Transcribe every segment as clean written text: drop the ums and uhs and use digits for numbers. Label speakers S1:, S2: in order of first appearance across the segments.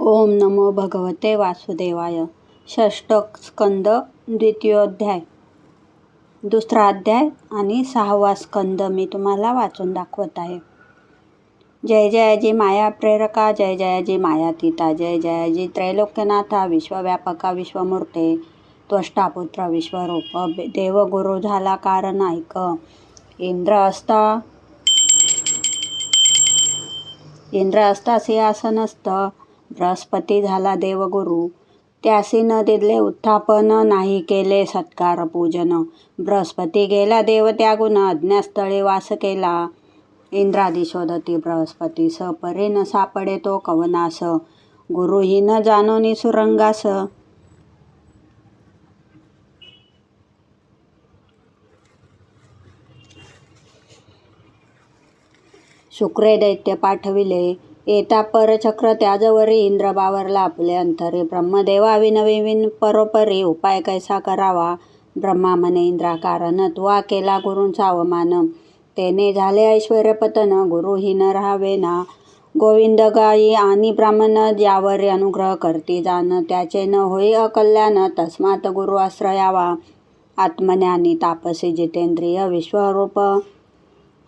S1: ओम नमो भगवते वासुदेवाय. षष्ठ स्कंद, द्वितीयोध्याय. दुसरा अध्याय आणि 6वा स्कंद मी तुम्हाला वाचून दाखवत आहे. जय जयाजी माया प्रेरका, जय जयाजी मायातीता, जय जयाजी त्रैलोक्यनाथा, विश्वव्यापका विश्वमूर्ते, त्वष्टा पुत्र विश्वरूप, देवगुरु झाला कारण ऐक. इंद्र असता सिंहासनस्थ, बृहस्पती झाला देवगुरु. त्यासी न दिले उत्थापन, नाही केले सत्कार पूजन. बृहस्पती गेला देव त्यागुण, अज्ञास्थळी वास केला. इंद्रादी शोधती बृहस्पती, परी न सापडे तो कवनास. गुरुही न जानोनी सुरंगास. शुक्रे दैत्य पाठविले, येता परचक्र त्याजवरी. इंद्र बावरला आपले अंतरी, ब्रह्मदेवा विनविन परोपरी. उपाय कैसा करावा, ब्रह्मा म्हणे इंद्रा कारण. तुवा केला गुरूंचा अवमान, तेने झाले ऐश्वर्य पतन. गुरुही न राहावेना, गोविंद गायी आणि ब्राह्मण. ज्यावरी अनुग्रह करती जाण, त्याचे न होई अकल्याण. तस्मात गुरु आश्रयावा, आत्मज्ञानी तापसी जितेंद्रिय. विश्वरूप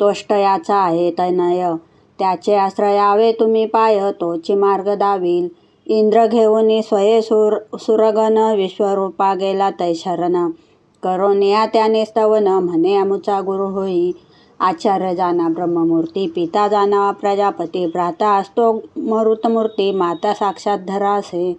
S1: त्वष्ट याचा आहे तनय, त्याचे आश्रयावे तुम्ही पाय. तोची मार्ग दावील, इंद्र घेऊनी स्वये सुरगण. विश्वरूपा गेला तै शरण, करोनिया त्याने स्तवन. म्हणे अमुचा गुरु होई, आचार्य जाना ब्रह्ममूर्ती. पिता जाणावा प्रजापती, भ्राता असतो मरुतमूर्ती. माता साक्षात धरा असे,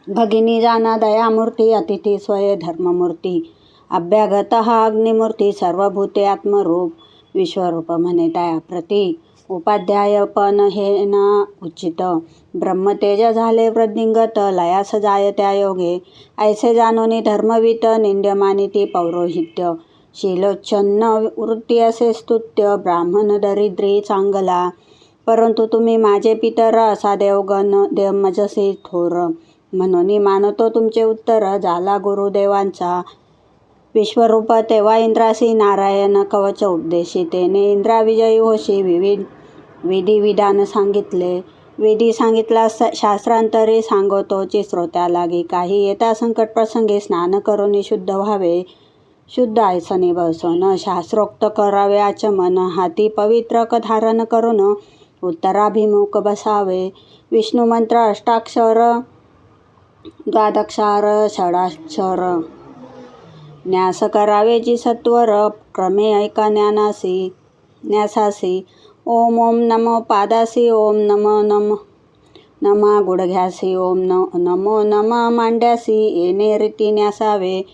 S1: भगिनी जाना दयामूर्ती. अतिथी स्वये धर्ममूर्ती, अभ्यागत हा अग्निमूर्ती. सर्वभूते आत्मरूप, विश्वरूप म्हणे दयाप्रती. उपाध्याय पण हे ना उचित, ब्रह्मतेज झाले वृद्धिंगत. लयास जाय त्या योगे, ऐसे जानोनी धर्मवित. निंद्यमानिती पौरोहित्य, शीलोच्छन्न वृत्ती असे स्तुत्य. ब्राह्मण दरिद्री चांगला, परंतु तुम्ही माझे पितर. असा देवगण मजसी थोर, म्हणून मानतो तुमचे उत्तर. झाला गुरुदेवांचा विश्वरूप, तेव्हा इंद्रासी नारायण कवच उपदेशी. तेने इंद्रा विजयी होशी, विधी विधान सांगितले. विधी सांगितला शास्त्रांतरी, सांगतोची श्रोत्या लागी. काही येता संकट प्रसंगी, स्नान करून शुद्ध व्हावे. शुद्ध ऐसने बसवून, शास्त्रोक्त करावे आचमन. हाती पवित्र धारण करून, उत्तराभिमुख बसावे. विष्णू मंत्र अष्टाक्षर, द्वादक्षार, षडाक्षर. न्यास करावे जी सत्वर, क्रमे ऐका न्यासासी. ओम ओम नमो पादासी, ओम नमो नमा गुडघ्यासी. ओम नमो नमा मांड्यासी, येणे रीती न्यासावे.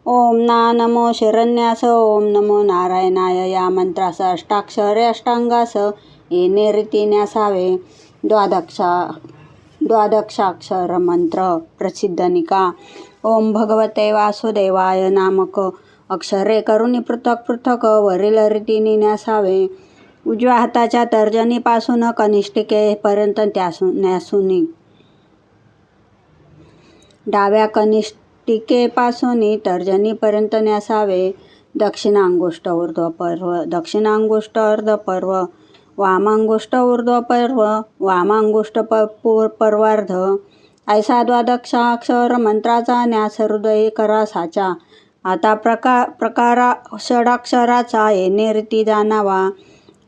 S1: ओम ना नमो शिरन्यास, ओम नमो नारायणाय. या मंत्रास अष्टाक्षरे अष्टांगास, येणे रीती न्यासावे. द्वादक्षाक्षर मंत्र प्रसिद्धनिका. ओम भगवते वासुदेवाय नामक अक्षरे करुनी पृथक पृथक, वरील रीतीने न्यासावे. उजव्या हाताच्या तर्जनीपासून कनिष्ठिकेपर्यंत न्यासूनी, डाव्या कनिष्ठिकेपासून तर्जनीपर्यंत न्यासावे. दक्षिणांगुष्ठ ऊर्ध्वपर्व, दक्षिणांगुष्ठ अर्धपर्व, वामांगुष्ठ ऊर्ध्वपर्व, वामांगुष्ठ पर्वार्ध. ऐसा द्वादक्षाक्षर मंत्राचा न्यास हृदयी करा साचा. आता प्रकारा षडाक्षराचा, येणे रीती जाणावा.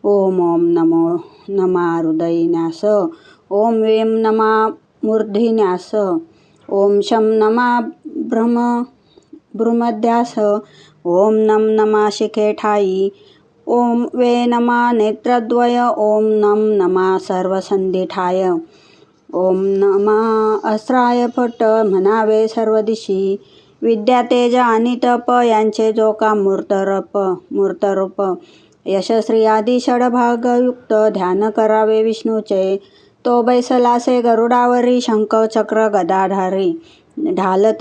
S1: ओम ओम नमो नमा हृदयी न्यास. ओम वेम नमा मूर्धी न्यास. ओम शम नमा भ्रूमध्यास. ओम नम नमा शिखे ठाई. ओम वे नमा नेत्रद्वय. ओम नम नमा सर्वसंधी ठाय. ओम नमा अस्त्राय फट, म्हणावे सर्व दिशी. विद्या तेज आणि तप, यांचे जो का मूर्तरूप. यशस्वी आदी षडभागयुक्त, ध्यान करावे विष्णूचे. तो बैसलासे गरुडावरी, शंख चक्र गदाधारी. ढाल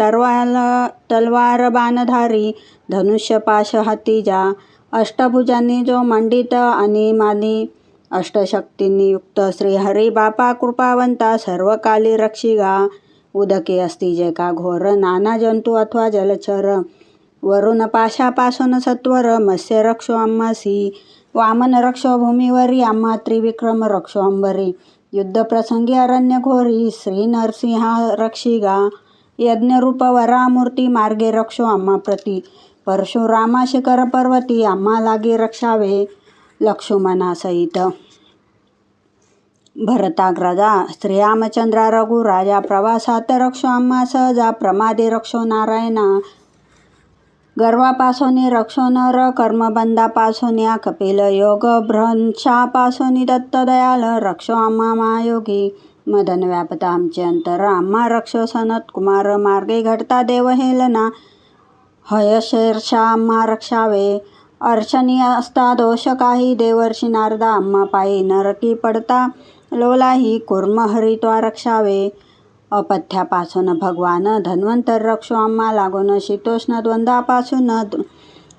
S1: तलवार बाणधारी, धनुष्य पाश हातीजा. अष्टभुजांनी जो मंडित आणि मानी, अष्टशक्तींनी युक्त. श्रीहरी बापा कृपावंता, सर्व काली रक्षिगा. उदके असती जे का घोर, नाना जंतू अथवा जलचर. वरुण पाशापासून सत्वर, मत्स्य रक्षो आम्हासी. वामन रक्षो भूमीवरी, आम्हा त्रिविक्रम रक्षो अंबरी. युद्धप्रसंगी अरण्य घोरी श्री नरसिंहा रक्षिगा यज्ञरूप वरामूर्ती मार्गे रक्षो आम्हा प्रती परशुरामा शिखर पर्वती आम्हा लागे रक्षावे लक्ष्मणासहित भरताग्रजा श्रीरामचंद्रा रघुराजा प्रवासात रक्षो आम्हा सहजा प्रमादे रक्षो नारायणा गर्वापासोनी रक्षो नर कर्मबंधापासोनी कपिल योग भ्रंशापासोनी दत्त दयाल रक्षो आम्हा महायोगी मदन व्यापता आमचे अंतर आम्हा रक्षो सनत कुमार मार्गे घडता देव हेलना हयशेर्षा आम्हा रक्षावे अर्चनीय असता दोष काही देवर्षी नारदा आम्हा पायी नरकी पडता लोलाही कुर्म हरित्वा रक्षावे अपथ्यापासून भगवान धन्वंतर रक्षो आम्हा लागून शीतोष्ण द्वंद्वापासून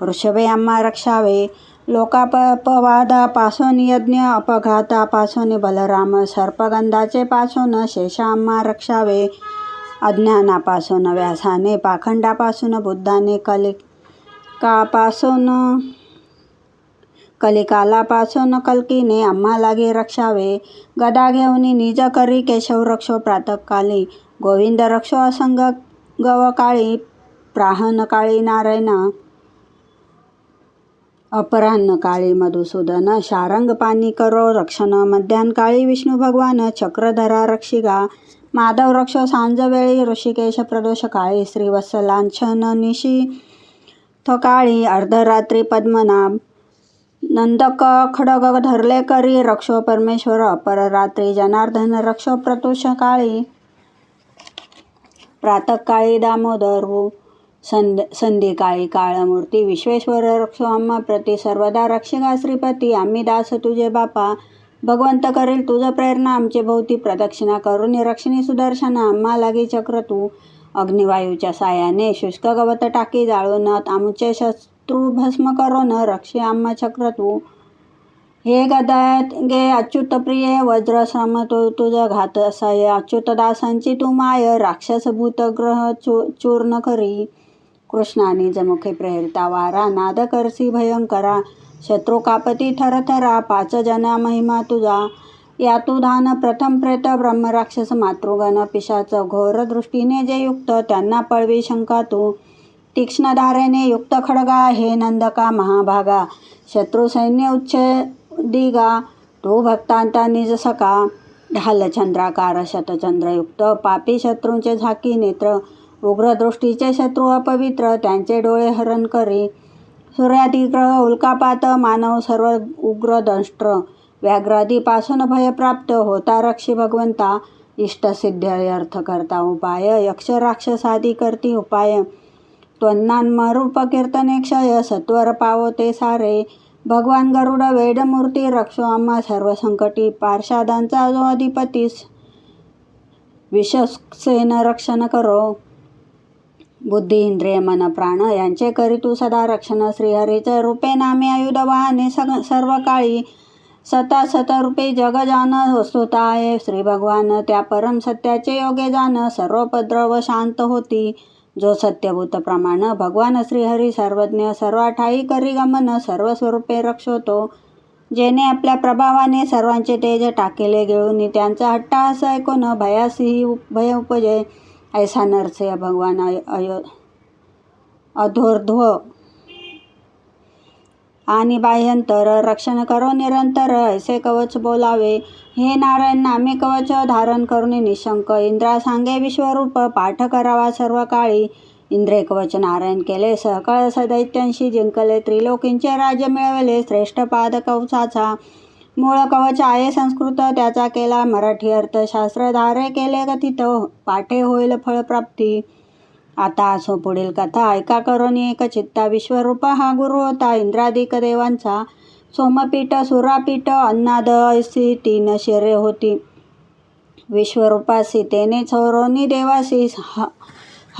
S1: वृषभे आम्हा रक्षावे लोकापवादापासून यज्ञ अपघातापासून बलराम सर्पगंधाचे पासून शेषा आम्हा रक्षावे अज्ञानापासून व्यासाने पाखंडापासून बुद्धाने कलिकालापासून कल्कीने आम्हा लागे रक्षावे गदा घेऊनी निज करी केशव रक्षो प्रातःकाली गोविंद रक्षो असंग गवकाळी प्राहन काळी नारायणा अपराह्न काळी मधुसूदन शारंग पाणी करो रक्षण मध्यान काळी विष्णू भगवान चक्रधरा रक्षिगा माधव रक्षो सांजवेळी ऋषिकेश प्रदोष काळी श्रीवत्सलांछन निशी काळी अर्धरात्री पद्मनाभ नंदक खडग धरले करी रक्षो परमेश्वर अपररात्री जनार्दन रक्षो प्रतुष काळी प्रातःकाळी दामोदर संध्याकाळी काळमूर्ती विश्वेश्वर रक्षो आम्हा प्रती सर्वदा रक्षिका श्रीपती आम्ही दास तुझे बापा भगवंत करील तुझ प्रेरणा आमचे भोवती प्रदक्षिणा करून रक्षिणी सुदर्शन आम्हा लागी चक्र तू अग्निवायूच्या सायाने शुष्क गवत टाकी जाळून आमचे शत्रू भस्म करून रक्षी आम्हा चक्र तू हे गदात गे अच्युत प्रिय वज्र श्रम तुझ घात असाय अच्युत दासांची तू माय राक्षस भूतग्रह चूर्ण करी कृष्णाने जमुखे प्रेरिता वारा नाद करसी भयंकरा शत्रू कापती थरथरा 5 जना महिमा तुझा यातू धान प्रथम प्रेत ब्रह्मराक्षस मातृगण पिशाच घोर दृष्टीने जे युक्त त्यांना पळवी शंका तू तीक्ष्ण धारेने युक्त खडगा हे नंदका महाभागा शत्रू सैन्य उच्छेदिगा तो भक्तांता निज सका ढालचंद्राकार शतचंद्रयुक्त पापी शत्रूंचे झाकी नेत्र उग्र दृष्टीचे शत्रू अपवित्र त्यांचे डोळे हरण करी सूर्यादिग्रह उल्कापात मानव सर्व उग्र दंष्ट्र व्याघ्रादीपासून भयप्राप्त होता रक्षी भगवंता इष्टसिद्ध अर्थ करता उपाय यक्ष राक्षसादी करती उपाय त्वन्नान्मरूप कीर्तने क्षय सत्वर पावते सारे भगवान गरुड वेदमूर्ती रक्षो आम्हा सर्व संकटी पार्षादांचा जो अधिपतीस विश्वसेन रक्षण करो बुद्धी इंद्रिय मन प्राण यांचे करी तू सदा रक्षण श्रीहरीचे रूपे नामे आयुध वाहने सर्व काळी सता सतरूपे जग जान वस्तुताय श्री भगवान त्या परम सत्याचे योगे जान सर्वोपद्रव शांत होती जो सत्यभूत प्रमाण भगवान श्रीहरी सर्वज्ञ सर्व ठाई करी गमन सर्व स्वरूपे रक्षोतो जेने आपल्या प्रभावाने सर्वांचे तेज टाकेले गिळून त्यांचा हट्टाहास ऐकून भयासी भय उपजे ऐसा नरसिंह भगवान अधोर्ध्व आणि बाह्यंतर रक्षण करो निरंतर ऐसे कवच बोलावे हे नारायण नामे कवच धारण करून निशंक इंद्रा सांगे विश्वरूप पाठ करावा सर्व काळी इंद्रे कवच नारायण केले सहकळ सदैत्यांशी जिंकले त्रिलोकींचे राज्य मिळवले श्रेष्ठ पाद कवचाचा मूळ कवच आहे संस्कृत त्याचा केला मराठी अर्थशास्त्र धारे केले कथित पाठे होईल फळप्राप्ती आता असो पुढील कथा ऐका करून एक चित्ता विश्वरूप हा गुरु होता इंद्रादिक देवांचा सोमपीठ सुरापीठ अन्नाद ऐसी 3 शिरे होती विश्वरूपासी तेने चौरोनी देवासी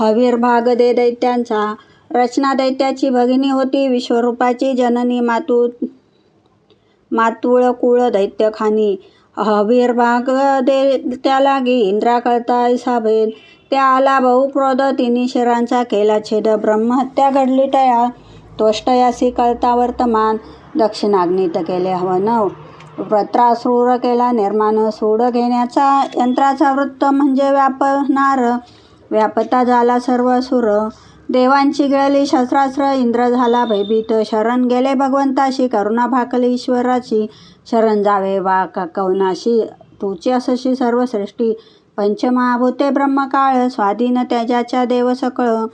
S1: हवीर्भाग दे दैत्यांचा रचना दैत्याची भगिनी होती विश्वरूपाची जननी मातुळ कुळ दैत्यखानी हवीर्भाग दे त्या लागी इंद्रा कळता ऐसा भेद त्या आला बहुक्रोध 3 शिरांचा केला छेद ब्रह्महत्या घडली टया तोष्टयासी कळता वर्तमान दक्षिणाग्नीत केले हवन वृत्रासुर केला निर्माण. सूड घेण्याचा यंत्राचा वृत्त म्हणजे व्यापणार. व्यापता झाला सर्व सुर. देवांची गिळली शस्त्रास्त्र. इंद्र झाला भयभीत. शरण गेले भगवंताशी. करुणा भाकली ईश्वराची. शरण जावे वा कवनाशी. तुची असशी सर्व सृष्टी. पंचमहाभूते ब्रह्मकाळ. स्वाधीन त्याच्याच्या देव सकळ.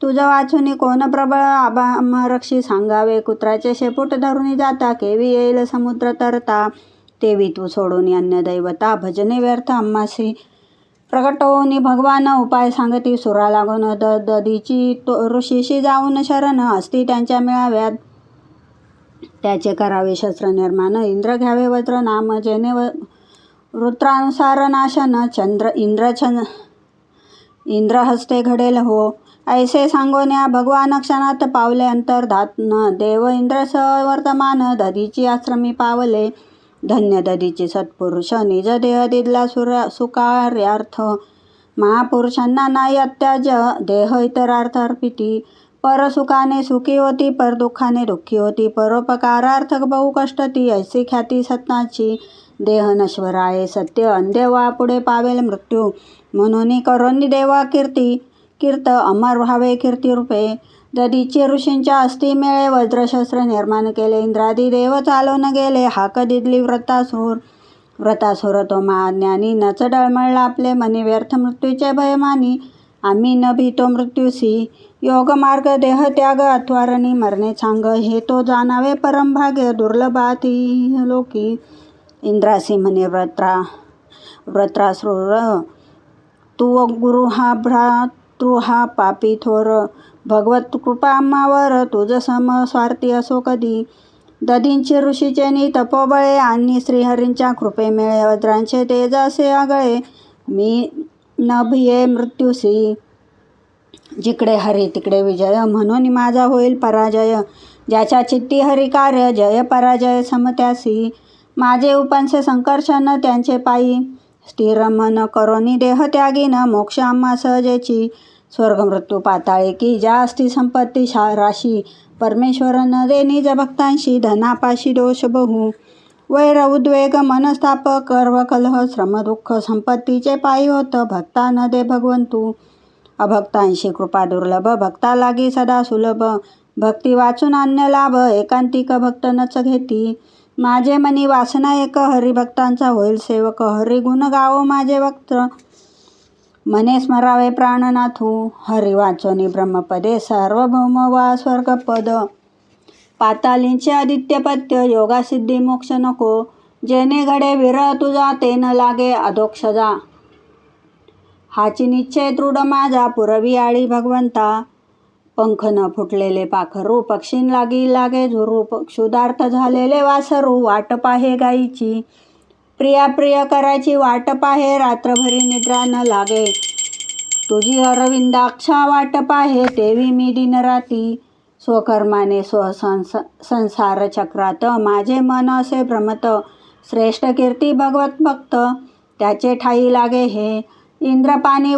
S1: तुझं वाचुनी कोण प्रबळ. आबामरक्षी सांगावे. कुत्राचे शेपूट धरुनी जाता. केवी येईल समुद्र तरता. तेवी तू सोडून अन्य दैवता. भजने व्यर्थ आम्हासी. प्रकट होऊनी भगवान. उपाय सांगती सुरा लागून. दधीची ऋषीशी जाऊन शरण. असती त्यांच्या मेळाव्यात. त्याचे करावे शस्त्र निर्माण. इंद्र घ्यावे वज्र नाम. जेने वृत्रानुसार नाशन. इंद्र हस्ते घडेल हो. ऐसे सांगोन्या भगवान क्षणात पावले अंतर्धान. देव इंद्र वर्तमान. दधीची आश्रमी पावले. धन्य दधीची सत्पुरुष. निज देह दिदला सुकार्यार्थ. महापुरुषांना नाही अत्याज. देह इतरार्थ अर्पिती. परसुखाने सुखी होती. परदुःखाने दुःखी होती. परोपकारार्थ बहु कष्ट ती. ऐसी ख्याती सत्नाची. देह नश्वर आहे सत्य. अंधे वा पुढे पावेल मृत्यू. म्हणून करोनी देवा कीर्त अमर व्हावे कीर्ती रूपे. दधीची ऋषींच्या अस्ति मेळे. वज्रशस्त्र निर्माण केले. इंद्रादी देव चालून गेले. हाक दिदली व्रतासुर तो महाज्ञानी. नच डळमळला आपले मनी. व्यर्थ मृत्यूचे भय मानी. आम्ही न भीतो मृत्यूसी. योग मार्ग देह त्याग. अथवारणी मरणे सांग. हे तो जाणावे परमभाग्य. दुर्लभाती लोकी. इंद्रासी म्हणे वृत्रासुर. तू गुरु हा भ्रातृ हा पापी थोर. भगवत कृपा आम्हावर. तुझ सम स्वार्थी असो कधी. दधींची ऋषीचे तपोबळे. आणि श्रीहरींच्या कृपे मिळे. वज्रांचे तेज असे आगळे. मी न भिये मृत्यूसी. जिकडे हरी तिकडे विजय. म्हणून माझा होईल पराजय. ज्याच्या चित्ती हरी कार्य. जय पराजय समत्यासी. माझे उपंसे संकर्षण त्यांचे पायी. स्थिर मन करोनी देह त्यागीन. मोक्ष आम्हा सहजेची. स्वर्ग मृत्यू पाताळे की. ज्या असती संपत्ती राशी. परमेश्वर न दे निज भक्तांशी. धनापाशी दोष बहु. वैर उद्वेग मनस्ताप. गर्व कलह श्रम दुःख. संपत्तीचे पायी होत. भक्ता न दे भगवंतू. अभक्तांशी कृपा दुर्लभ. भक्ता लागी सदा सुलभ. भक्ती वाचून अन्य लाभ. एकांतिक भक्त नच घेती. माझे मनी वासना एक. हरिभक्तांचा होईल सेवक. हरी गुण गावो माझे वक्त. मने स्मरावे प्राणनाथू. हरी वाचोनी ब्रह्मपदे. सार्वभौम वा स्वर्गपद. पातालींचे आदित्यपत्य. योगासिद्धी मोक्ष नको. जेने घडे विरह तुझा. ते न लागे अधोक्षजा. हाची निश्चय दृढ माझा. पुरवी आळी भगवंता. पंख न फुटलेले पाखरू. पक्षीं लागे झुरू. क्षुधार्थ झालेले वासरू. वाट पाहे गायीची. प्रिया करायची वाट पाहे. रात्रभरी निद्रा न लागे. तुझी अरविंदाक्षा वाट पाहे. तेवी मी दिनराती. स्वकर्माने संसार चक्रात. माझे मन असे भ्रमत. श्रेष्ठ कीर्ती भगवत भक्त. त्याचे ठाई लागे हे. इंद्रपाणी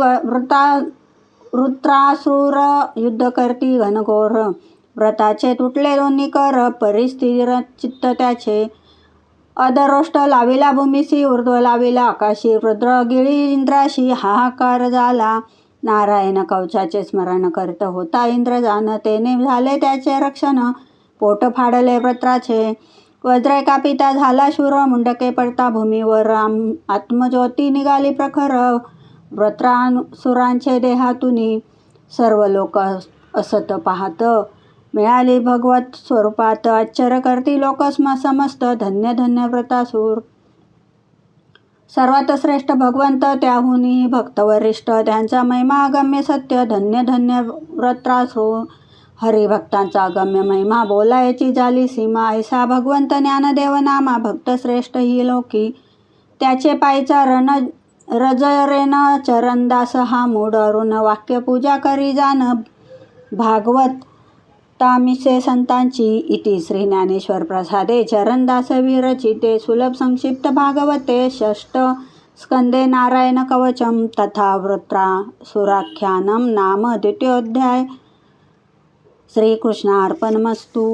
S1: वृत्रासुर. युद्ध करती घनघोर. व्रताचे तुटले दोन्ही कर. परिस्थिर चित्त त्याचे. अधरोष्ट लाविला भूमीसी. ऊर्ध्व लाविला आकाशी. रुद्र गिळी इंद्राशी. हाहाकार झाला. नारायण कवचाचे स्मरण करीत होता इंद्र जाण. तेने झाले त्याचे रक्षण. पोट फाडले वृत्राचे. वज्र कापिता झाला शूर. मुंडके पडता भूमीवर. आत्मज्योती निघाली प्रखर. वृत्रासुरांचे देहातुनी. सर्व लोक असत पाहत. मिळाली भगवत स्वरूपात. आश्चर्य करती लोक समस्त. धन्य धन्य वृत्रासुर. सर्वात श्रेष्ठ भगवंत. त्याहुनी भक्तवरिष्ठ. त्यांचा महिमा अगम्य सत्य. धन्य धन्य वृत्रासुर. हरिभक्तांचा अगम्य महिमा. बोलायची झाली सीमा. ऐसा भगवंत ज्ञानदेव नामा. भक्त श्रेष्ठ ही लोकी. त्याचे पायचा रजरेन चरणदास हा मूढ अरुण. वाक्य पूजा करी जाण. भागवत तामिसे संतांची. इति श्री ज्ञानेश्वर प्रसादे चरणदास विरचिते. सुलभ संक्षिप्त भागवते. षष्ठ स्कंदे नारायण कवचम तथा वृत्रासुराख्यानम नाम द्वितीयोऽध्याय. श्रीकृष्णार्पणमस्तु.